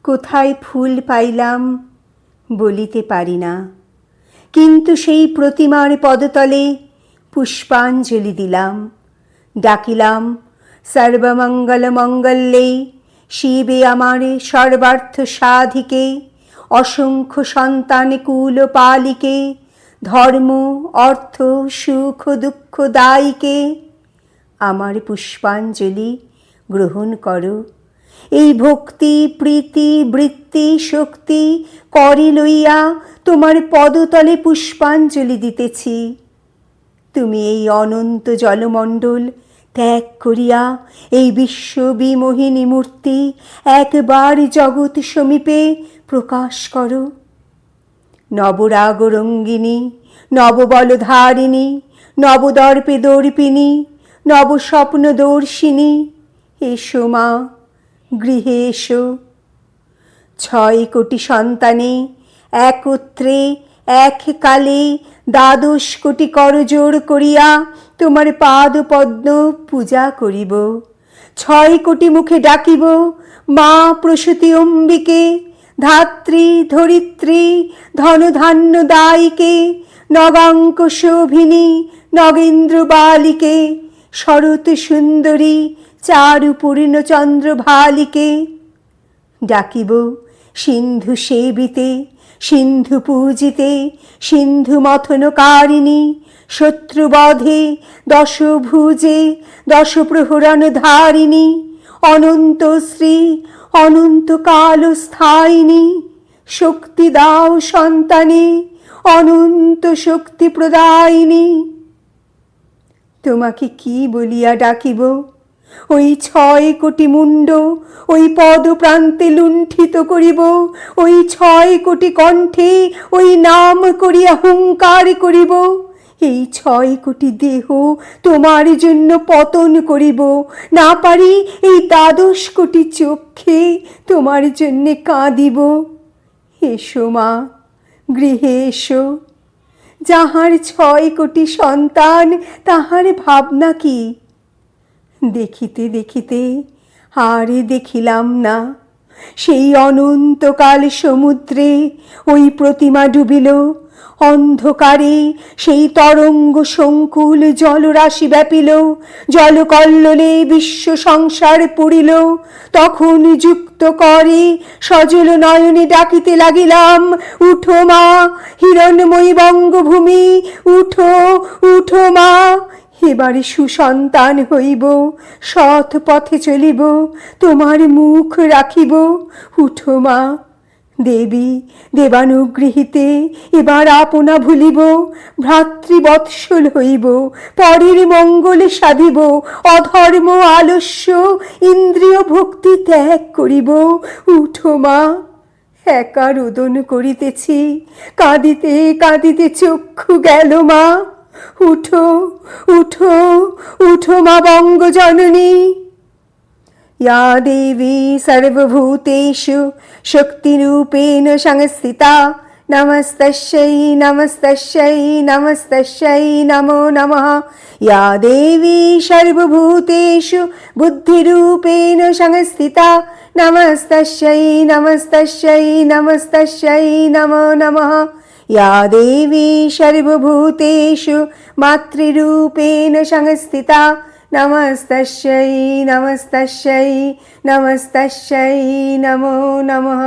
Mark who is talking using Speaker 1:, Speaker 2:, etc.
Speaker 1: কোথায় ফুল পাইলাম বলিতে পারি না, কিন্তু সেই প্রতিমার পদতলে পুষ্পাঞ্জলি দিলাম। ডাকিলাম সর্বমঙ্গল মঙ্গলে শিবে আমার সর্বার্থ সাধিকে, অসংখ্য সন্তান কুল পালিকে, ধর্ম অর্থ সুখ দুঃখ দায়িকে। আমার পুষ্পাঞ্জলি গ্রহণ করো। এই ভক্তি প্রীতি বৃত্তি শক্তি করি লইয়া তোমার পদতলে পুষ্পাঞ্জলি দিতেছি। তুমি এই অনন্ত জলমণ্ডল ত্যাগ করিয়া এই বিশ্ব বিমোহিনী মূর্তি একবার জগৎ সমীপে প্রকাশ করো। নবরাগ রঙ্গিনী, নববলধারিণী, নবদর্পে দর্পিণী, নবস্বপ্ন দর্শিনী, এসো মা, গৃহে এসো। 6 কোটি সন্তানে একত্রে এককালে 12 কোটি করজোড় করিয়া তোমার পাদ পদ্ম পূজা করিব। 6 কোটি মুখে ডাকিব, মা প্রসূতি অম্বিকে, ধাত্রী ধরিত্রী ধনধান্য দায়িকে, নগাঙ্ক শোভিনী নগেন্দ্র বালিকে, শরৎ সুন্দরী চারু পূর্ণচন্দ্র ভালিকে। ডাকিব সিন্ধু সেবিতে, সিন্ধু পূজিতে, সিন্ধু মথনকারিণী, শত্রুবধে দশভুজে দশপ্রহরণ ধারিণী, অনন্ত শ্রী অনন্ত কাল স্থায়িনী। শক্তি দাও সন্তানে, অনন্ত শক্তি প্রদায়িনী। তোমাকে কি বলিয়া ডাকিব? ওই 6 কোটি মুণ্ড ওই পদ প্রান্তে লুণ্ঠিত করিব, ওই 6 কোটি কণ্ঠে ওই নাম করিয়া হুঙ্কার করিব। এই 6 কোটি দেহ তোমার জন্য পতন করিব, না পারি এই 12 কোটি চক্ষে তোমার জন্য কাঁদিব। এসো মা, গৃহে এসো। যাহার 6 কোটি সন্তান তাহার ভাবনা কি? দেখিতে দেখিতে আর দেখিলাম না। সেই অনন্তকাল সমুদ্রে ওই প্রতিমা ডুবিল। অন্ধকারে সেই তরঙ্গ সংকুল জলরাশি ব্যাপিল, জলকল্লোলে বিশ্ব সংসার পুরিল। তখন যুক্ত করে সজল নয়নে ডাকিতে লাগিলাম, উঠো মা, হিরণময়ী বঙ্গভূমি, উঠো উঠো মা। এবারে সুসন্তান হইব, সৎ পথে চলিব, তোমার মুখ রাখিব। উঠো মা। দেবী দেবানুগৃহীতে এবার আপনা ভুলিব, ভ্রাতৃবৎসল হইব, পরের মঙ্গলে সাধিব, অধর্ম আলস্য ইন্দ্রিয় ভক্তি ত্যাগ করিব। উঠো মা। একা রোদন করিতেছি, কাঁদিতে কাঁদিতে চক্ষু গেল মা। উঠো উঠো উঠো মা বঙ্গজননী। या देवी सर्वभूतेषु शक्तिरूपेण संस्थिता, नमस्तस्यै नमस्तस्यै नमस्तस्यै नमो नमः। या देवी सर्वभूतेषु बुद्धिरूपेण संस्थिता, नमस्तस्यै नमस्तस्यै नमस्तस्यै नमो नमः। या देवी सर्वभूतेषु मातृरूपेण संस्थिता, नमस्तस्यै नमस्तस्यै नमस्तस्यै नमो नमः।